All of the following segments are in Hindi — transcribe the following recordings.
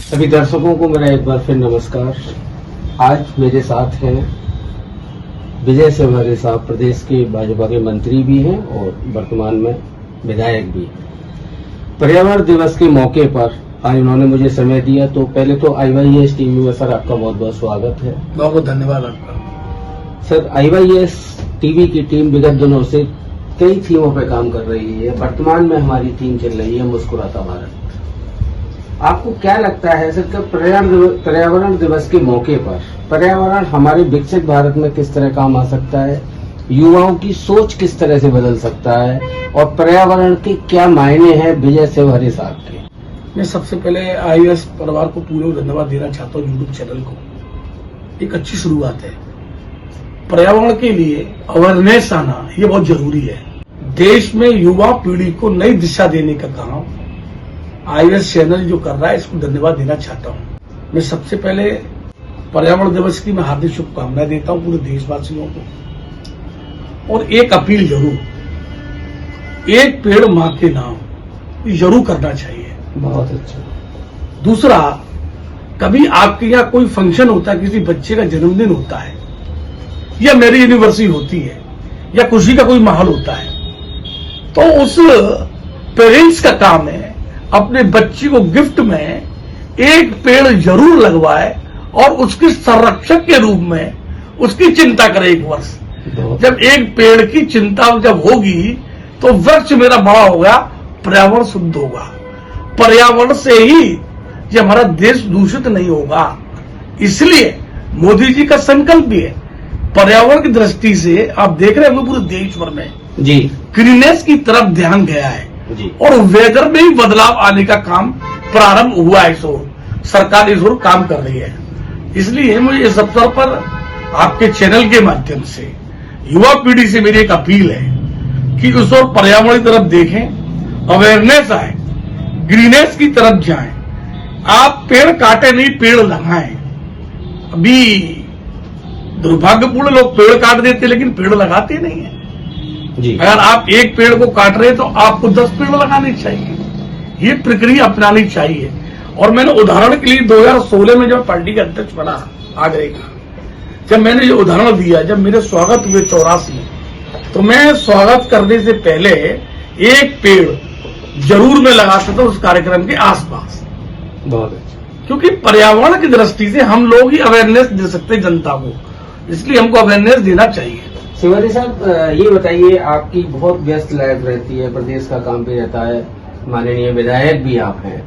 सभी दर्शकों को मेरा एक बार फिर नमस्कार। आज मेरे साथ हैं विजय सेवहरे साहब, प्रदेश के भाजपा के मंत्री भी हैं और वर्तमान में विधायक भी। पर्यावरण दिवस के मौके पर आज उन्होंने मुझे समय दिया, तो पहले तो IYS टीवी में सर आपका बहुत बहुत स्वागत है। बहुत बहुत धन्यवाद आपका। सर, IYS टीवी की टीम विगत दिनों से कई थीमों पर काम कर रही है। वर्तमान में हमारी टीम चल रही है मुस्कुराता भारत। आपको क्या लगता है सर कि पर्यावरण दिवस के मौके पर पर्यावरण हमारे विकसित भारत में किस तरह काम आ सकता है, युवाओं की सोच किस तरह से बदल सकता है और पर्यावरण के क्या मायने हैं विजय सेवहरे साहब के? मैं सबसे पहले IYS परिवार को पूरे धन्यवाद देना चाहता हूँ। यूट्यूब चैनल को एक अच्छी शुरुआत है। पर्यावरण के लिए अवेयरनेस आना ये बहुत जरूरी है। देश में युवा पीढ़ी को नई दिशा देने का काम IYS चैनल जो कर रहा है, इसको धन्यवाद देना चाहता हूँ। मैं सबसे पहले पर्यावरण दिवस की मैं हार्दिक शुभकामनाएं देता हूँ पूरे देशवासियों को। और एक अपील जरूर, एक पेड़ माँ के नाम जरूर करना चाहिए। बहुत अच्छा। दूसरा, कभी आपके यहाँ कोई फंक्शन होता है, किसी बच्चे का जन्मदिन होता है या मेरी यूनिवर्सिटी होती है या खुशी का कोई माहौल होता है, तो उस पेरेंट्स का काम है अपने बच्ची को गिफ्ट में एक पेड़ जरूर लगवाए और उसके संरक्षक के रूप में उसकी चिंता करे। एक वर्ष जब एक पेड़ की चिंता जब होगी तो वृक्ष मेरा बड़ा होगा, पर्यावरण शुद्ध होगा। पर्यावरण से ही ये हमारा देश दूषित नहीं होगा। इसलिए मोदी जी का संकल्प भी है। पर्यावरण की दृष्टि से आप देख रहे हैं पूरे देश भर में जी ग्रीनेस की तरफ ध्यान गया है जी। और वेदर में भी बदलाव आने का काम प्रारंभ हुआ है। सरकार इस ओर काम कर रही है। इसलिए मुझे इस अवसर पर आपके चैनल के माध्यम से युवा पीढ़ी से मेरी एक अपील है कि उस ओर पर्यावरण की तरफ देखें, अवेयरनेस आए, ग्रीनेस की तरफ जाएं। आप पेड़ काटे नहीं, पेड़ लगाएं। अभी दुर्भाग्यपूर्ण लोग पेड़ काट देते लेकिन पेड़ लगाते नहीं है जी। अगर आप एक पेड़ को काट रहे तो आपको 10 पेड़ लगाने चाहिए। ये प्रक्रिया अपनानी चाहिए। और मैंने उदाहरण के लिए 2016 में जब पार्टी का अध्यक्ष बना आगरे का, जब मैंने ये उदाहरण दिया, जब मेरे स्वागत हुए 84 में, तो मैं स्वागत करने से पहले एक पेड़ जरूर मैं लगाता था उस कार्यक्रम के आसपास। बहुत अच्छा। क्योंकि पर्यावरण की दृष्टि से हम लोग ही अवेयरनेस दे सकते हैं जनता को, इसलिए हमको अवेयरनेस देना चाहिए। सेवहरे साहब, ये बताइए, आपकी बहुत व्यस्त लाइफ रहती है, प्रदेश का काम भी रहता है, माननीय विधायक भी आप हैं।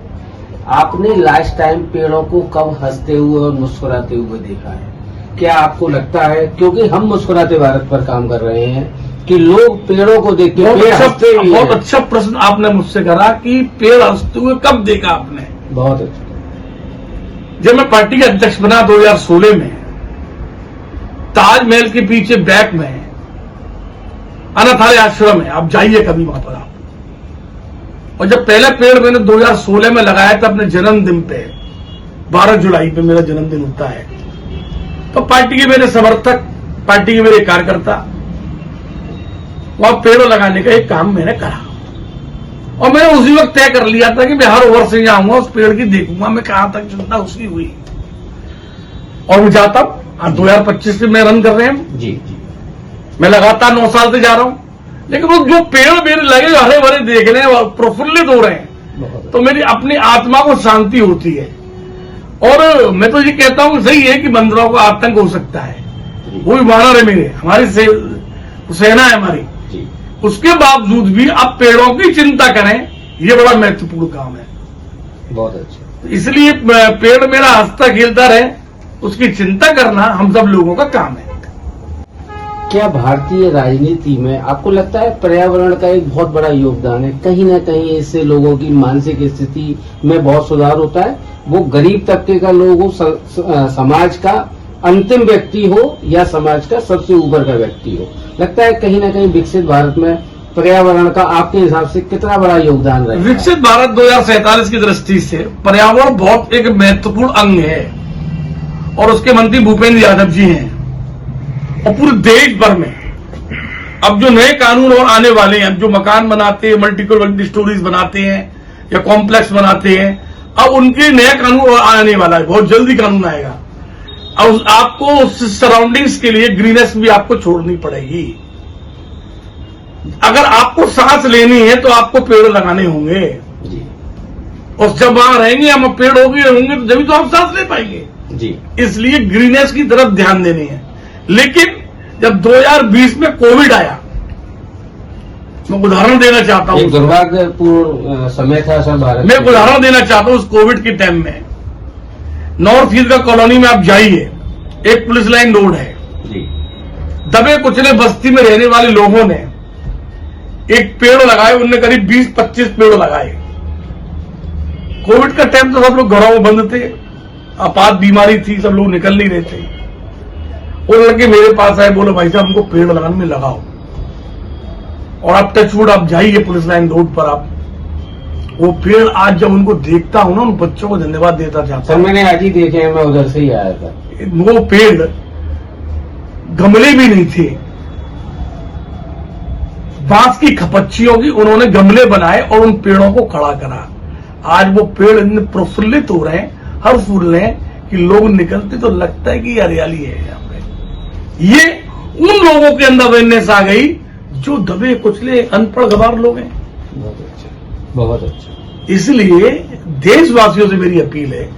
आपने लास्ट टाइम पेड़ों को कब हंसते हुए और मुस्कुराते हुए देखा है? क्या आपको लगता है, क्योंकि हम मुस्कुराते भारत पर काम कर रहे हैं, कि लोग पेड़ों को देख के बहुत अच्छा प्रश्न आपने मुझसे करा कि पेड़ हंसते हुए कब देखा आपने। बहुत अच्छा। जब मैं पार्टी का अध्यक्ष बना 2016 में, ताजमहल के पीछे बैक में अनाथालय आश्रम है, आप जाइए कभी वहां पर आप। और जब पहला पेड़ मैंने 2016 में लगाया था अपने जन्मदिन पे, 12 जुलाई पे मेरा जन्मदिन होता है, तो पार्टी के मेरे समर्थक, पार्टी के मेरे कार्यकर्ता वहां पेड़ लगाने का एक काम मैंने करा। और मैंने उसी वक्त तय कर लिया था कि मैं हर वर्ष जाऊंगा, उस पेड़ की देखूंगा मैं कहां तक चिंता उसकी हुई। और मैं जाता हूं। 2025 से मैं रन कर रहे हैं जी जी। मैं लगातार 9 साल से जा रहा हूं, लेकिन वो जो पेड़ मेरे लगे हरे भरे देख रहे हैं, प्रफुल्लित हो रहे हैं, तो मेरी अपनी आत्मा को शांति होती है। और मैं तो ये कहता हूं, सही है कि बंदरों को आतंक हो सकता है, वो भी वानर है मेरे, हमारी सेना है हमारी, उसके बावजूद भी आप पेड़ों की चिंता करें, ये बड़ा महत्वपूर्ण काम है। बहुत अच्छा। इसलिए पेड़ मेरा हंसता खेलता रहे, उसकी चिंता करना हम सब लोगों का काम है। क्या भारतीय राजनीति में आपको लगता है पर्यावरण का एक बहुत बड़ा योगदान है? कहीं ना कहीं इससे लोगों की मानसिक स्थिति में बहुत सुधार होता है। वो गरीब तबके का लोग हो, समाज का अंतिम व्यक्ति हो या समाज का सबसे ऊपर का व्यक्ति हो, लगता है कहीं ना कहीं विकसित भारत में पर्यावरण का आपके हिसाब से कितना बड़ा योगदान रहेगा? विकसित भारत 2047 की दृष्टि से पर्यावरण बहुत एक महत्वपूर्ण अंग है और उसके मंत्री भूपेंद्र यादव जी हैं। और पूरे देश भर में अब जो नए कानून और आने वाले हैं, अब जो मकान बनाते हैं, मल्टीपल स्टोरीज बनाते हैं या कॉम्प्लेक्स बनाते हैं, अब उनके नया कानून आने वाला है, बहुत जल्दी कानून आएगा। अब आपको उस सराउंडिंग्स के लिए ग्रीनेस भी आपको छोड़नी पड़ेगी। अगर आपको सांस लेनी है तो आपको पेड़ लगाने होंगे जी और जब वहां रहेंगे हम पेड़ होंगे तो जब तो आप सांस ले पाएंगे जी। इसलिए ग्रीनेस की तरफ ध्यान देनी है। लेकिन जब 2020 में कोविड आया, मैं उदाहरण देना चाहता हूं, एक दुर्भाग्यपूर्ण समय था सर भारत मैं उदाहरण देना चाहता हूं उस कोविड के टाइम में नॉर्थ ईस्ट का कॉलोनी में आप जाइए, एक पुलिस लाइन रोड है जी दबे कुचले बस्ती में रहने वाले लोगों ने एक पेड़ लगाए, उनने करीब 20-25 पेड़ लगाए। कोविड का टाइम तो सब लोग घरों में बंद थे, आपात बीमारी थी, सब लोग निकल नहीं रहे थे। वो लड़के मेरे पास आए, बोले भाई साहब हमको पेड़ लगाने में लगाओ। और आप टचवुड आप जाइए पुलिस लाइन रोड पर, आप वो पेड़ आज जब उनको देखता हूं ना, उन बच्चों को धन्यवाद देता जाता सर। मैंने आज ही देखे हैं, मैं उधर से ही आया था। वो पेड़ गमले भी नहीं थे, बांस की खपच्चियों की उन्होंने गमले बनाए और उन पेड़ों को खड़ा करा। आज वो पेड़ इतने प्रफुल्लित हो रहे हैं, हर फूल रहे हैं कि लोग निकलते तो लगता है कि हरियाली है यहाँ पे। ये उन लोगों के अंदर अवेयरनेस आ गई जो दबे कुचले अनपढ़ गवार लोग हैं। बहुत अच्छा, बहुत अच्छा। इसलिए देशवासियों से मेरी अपील है,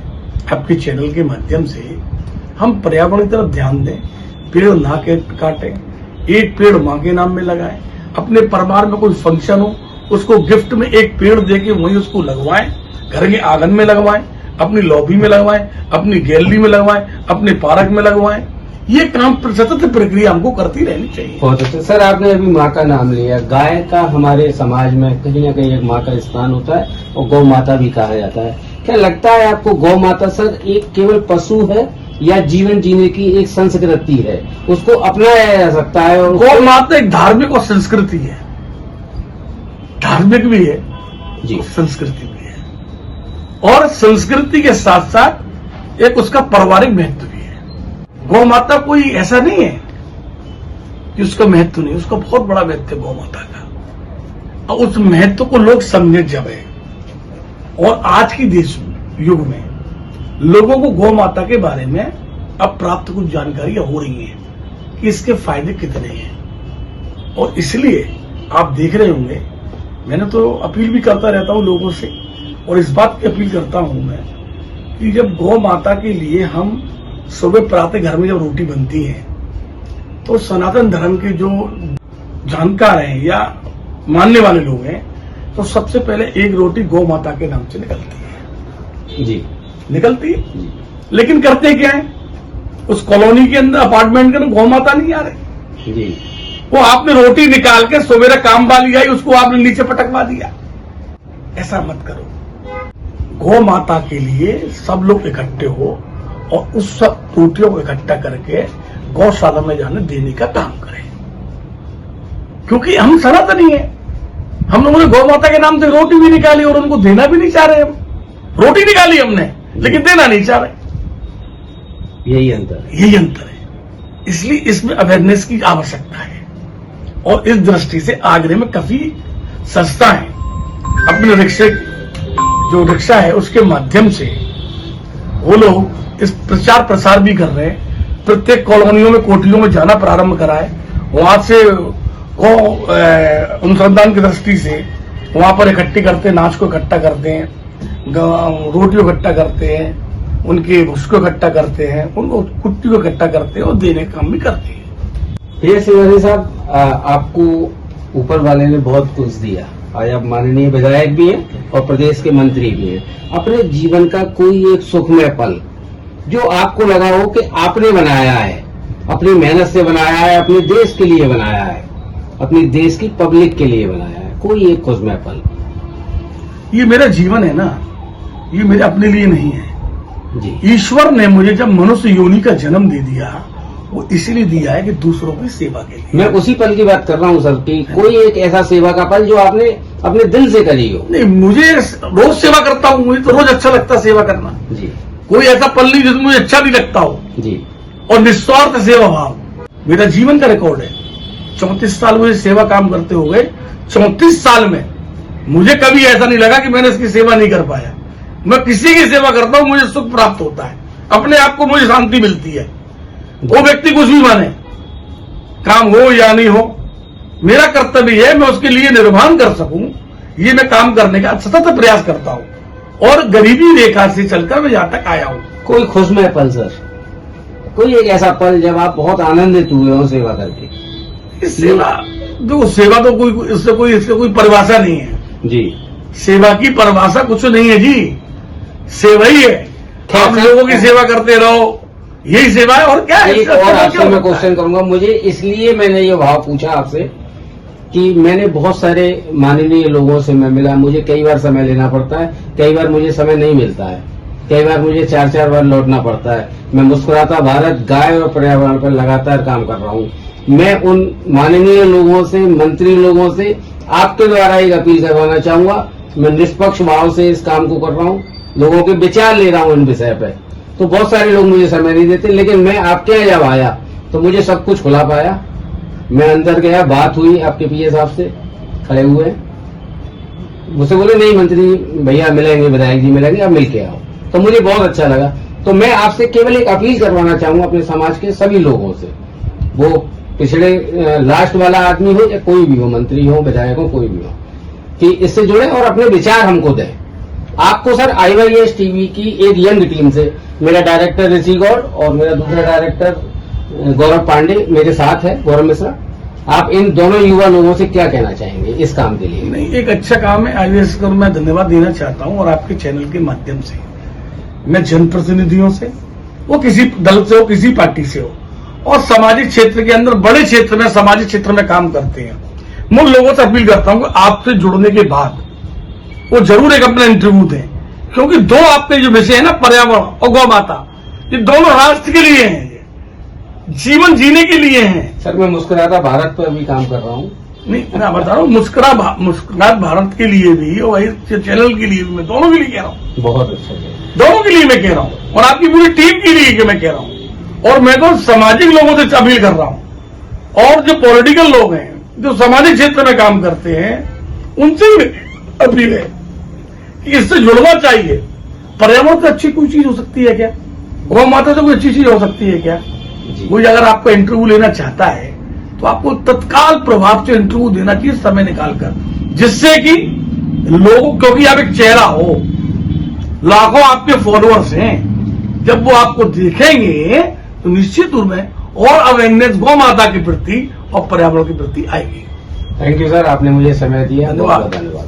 आपके चैनल के माध्यम से हम पर्यावरण की तरफ ध्यान दें, पेड़ ना काटें, एक पेड़ मां के नाम में लगाएं। अपने परिवार में कोई फंक्शन हो, उसको गिफ्ट में एक पेड़ देके वहीं उसको लगवाएं, घर के आंगन में लगवाएं, अपनी लॉबी में लगवाएं, अपनी गैलरी में लगवाएं, अपने पार्क में लगवाएं। ये काम सतत प्रक्रिया हमको करती रहनी चाहिए। बहुत अच्छा सर, आपने अभी माँ का नाम लिया। गाय का हमारे समाज में कहीं ना कहीं एक माँ का स्थान होता है और गौ माता भी कहा जाता है। क्या लगता है आपको गौ माता सर एक केवल पशु है या जीवन जीने की एक संस्कृति है, उसको अपनाया जा सकता है? और गौ माता एक धार्मिक और संस्कृति है, धार्मिक भी है जी, संस्कृति भी है, और संस्कृति के साथ साथ एक उसका पारिवारिक महत्व भी है। गौ माता कोई ऐसा नहीं है कि उसका महत्व नहीं, उसका बहुत बड़ा महत्व है गौ माता का, और उस महत्व को लोग समझे जब है। और आज की देश युग में लोगों को गौ माता के बारे में अब प्राप्त कुछ जानकारियां हो रही हैं कि इसके फायदे कितने हैं। और इसलिए आप देख रहे होंगे, मैंने तो अपील भी करता रहता हूं लोगों से, और इस बात की अपील करता हूं मैं कि जब गौ माता के लिए हम सुबह प्रातः घर में जब रोटी बनती है तो सनातन धर्म के जो जानकार हैं या मानने वाले लोग हैं, तो सबसे पहले एक रोटी गौ माता के नाम से निकलती है जी, निकलती है। लेकिन करते क्या है, उस कॉलोनी के अंदर अपार्टमेंट के अंदर गौ माता नहीं आ रही जी। वो आपने रोटी निकाल के सवेरे काम वाली आई, उसको आपने नीचे पटकवा दिया। ऐसा मत करो। गौ माता के लिए सब लोग इकट्ठे हो और उस सब रोटियों को इकट्ठा करके गौशाला में जाने देने का काम करें, क्योंकि हम सनातनी है। हम लोगों ने गौ माता के नाम से रोटी भी निकाली और उनको देना भी नहीं चाह रहे। हम रोटी निकाली हमने, लेकिन देना नहीं चाह रहे। यही अंतर है, यही अंतर है। इसलिए इसमें अवेयरनेस की आवश्यकता है। और इस दृष्टि से आगरे में काफी संस्थाएं अपने रिक्शा है उसके माध्यम से वो लोग इस प्रचार प्रसार भी कर रहे हैं। प्रत्येक कॉलोनियों में, कोठियों में जाना प्रारंभ करा है। वहां से अनुसंधान की दृष्टि से वहां पर इकट्ठी करते हैं, नाच को इकट्ठा करते हैं, रोटी को इकट्ठा करते हैं, उनके उसको इकट्ठा करते हैं, उनको कुट्टी को इकट्ठा करते हैं और देने का काम भी करते हैं। ये शिवाजी साहब, आपको ऊपर वाले ने बहुत कुछ दिया। आज आप माननीय विधायक भी हैं और प्रदेश के मंत्री भी हैं। अपने जीवन का कोई एक सुखमय पल जो आपको लगा हो कि आपने बनाया है, अपनी मेहनत से बनाया है, अपने देश के लिए बनाया है, अपनी देश की पब्लिक के लिए बनाया है, कोई एक खुशमय पल? ये मेरा जीवन है ना, ये मेरे अपने लिए नहीं है जी। ईश्वर ने मुझे जब मनुष्य योनि का जन्म दे दिया, वो इसीलिए दिया है कि दूसरों की सेवा के लिए। मैं उसी पल की बात कर रहा हूँ सर कि कोई एक ऐसा सेवा का पल जो आपने अपने दिल से करी हो। नहीं, मुझे रोज सेवा करता हूँ, मुझे तो रोज अच्छा लगता है सेवा करना जी। कोई ऐसा पल नहीं जिसमें मुझे अच्छा नहीं लगता हो जी। और निस्वार्थ सेवा भाव मेरा जीवन का रिकॉर्ड है। 34 साल मुझे सेवा काम करते हो गए। 34 साल में मुझे कभी ऐसा नहीं लगा कि मैंने इसकी सेवा नहीं कर पाया। मैं किसी की सेवा करता हूं, मुझे सुख प्राप्त होता है, अपने आप को मुझे शांति मिलती है। वो व्यक्ति कुछ भी माने, काम हो या नहीं हो, मेरा कर्तव्य है मैं उसके लिए निर्वहन कर सकूं, ये मैं काम करने का सतत प्रयास करता हूं और गरीबी रेखा से चलकर मैं यहां तक आया हूं। कोई खुशमय पल सर, कोई एक ऐसा पल जब आप बहुत आनंदित हुए हो सेवा करके? सेवा देखो, सेवा तो कोई इससे कोई परिभाषा नहीं है जी। सेवा की परिभाषा कुछ नहीं है जी, सेवा ही है। आप लोगों की सेवा करते रहो, यही सेवा है और क्या है। एक और आपसे मैं क्वेश्चन करूंगा, मुझे इसलिए मैंने ये भाव पूछा आपसे कि मैंने बहुत सारे माननीय लोगों से मैं मिला, मुझे कई बार समय लेना पड़ता है, कई बार मुझे समय नहीं मिलता है, कई बार मुझे 4-4 बार लौटना पड़ता है। मैं मुस्कुराता भारत गाय और पर्यावरण पर लगातार काम कर रहा हूं। मैं उन माननीय लोगों से, मंत्री लोगों से आपके द्वारा एक अपील करवाना चाहूंगा। मैं निष्पक्ष भाव से इस काम को कर रहा हूं, लोगों के विचार ले रहा हूं इन विषय पे। तो बहुत सारे लोग मुझे समय नहीं देते, लेकिन मैं आपके यहाँ जब आया तो मुझे सब कुछ खुला पाया। मैं अंदर गया, बात हुई आपके पीए साहब से, खड़े हुए, मुझसे बोले नहीं मंत्री भैया मिलेंगे, विधायक जी मिलेंगे, आप मिल के आओ। तो मुझे बहुत अच्छा लगा। तो मैं आपसे केवल एक अपील करवाना चाहूंगा अपने समाज के सभी लोगों से, वो पिछड़े लास्ट वाला आदमी हो या कोई भी हो, मंत्री हो, विधायक हो, कोई भी हो, कि इससे जुड़े और अपने विचार हमको दें। आपको सर IYS टीवी की एक यंग टीम से, मेरा डायरेक्टर ऋषि गौड़ और मेरा दूसरा डायरेक्टर गौरव पांडे मेरे साथ है, गौरव मिश्रा, आप इन दोनों युवा लोगों से क्या कहना चाहेंगे इस काम के लिए? नहीं, एक अच्छा काम है IYS को मैं धन्यवाद देना चाहता हूं और आपके चैनल के माध्यम से मैं जनप्रतिनिधियों से, वो किसी दल से हो, किसी पार्टी से हो, और सामाजिक क्षेत्र के अंदर, बड़े क्षेत्र में, सामाजिक क्षेत्र में काम करते हैं, मैं उन लोगों से अपील करता हूं कि आपसे जुड़ने के बाद वो जरूर एक अपना इंटरव्यू दें, क्योंकि दो आपके जो विषय है ना, पर्यावरण और गौ माता, ये दोनों राष्ट्र के लिए हैं, जीवन जीने के लिए हैं। सर मैं मुस्कुराता भारत पर भी काम कर रहा हूँ। नहीं, मैं बता रहा हूँ मुस्कुरात भारत के लिए भी और वही चैनल के लिए भी, मैं दोनों के लिए कह रहा हूँ। बहुत अच्छा, दोनों के लिए मैं कह रहा हूँ और आपकी पूरी टीम के लिए मैं कह रहा हूँ। और मैं तो सामाजिक लोगों से अपील कर रहा हूँ और जो पॉलिटिकल लोग हैं, जो सामाजिक क्षेत्र में काम करते हैं, उनसे भी अपील है कि इससे जुड़ना चाहिए। पर्यावरण से अच्छी कोई चीज हो सकती है क्या? गौ माता से कोई अच्छी चीज हो सकती है क्या? कोई अगर आपको इंटरव्यू लेना चाहता है तो आपको तत्काल प्रभाव से इंटरव्यू देना चाहिए, समय निकालकर, जिससे कि लोगों, क्योंकि आप एक चेहरा हो, लाखों आपके फॉलोअर्स हैं, जब वो आपको देखेंगे तो निश्चित रूप में और अवेयरनेस गौ माता के प्रति और पर्यावरण के प्रति आएगी। थैंक यू सर, आपने मुझे समय दिया, बहुत धन्यवाद।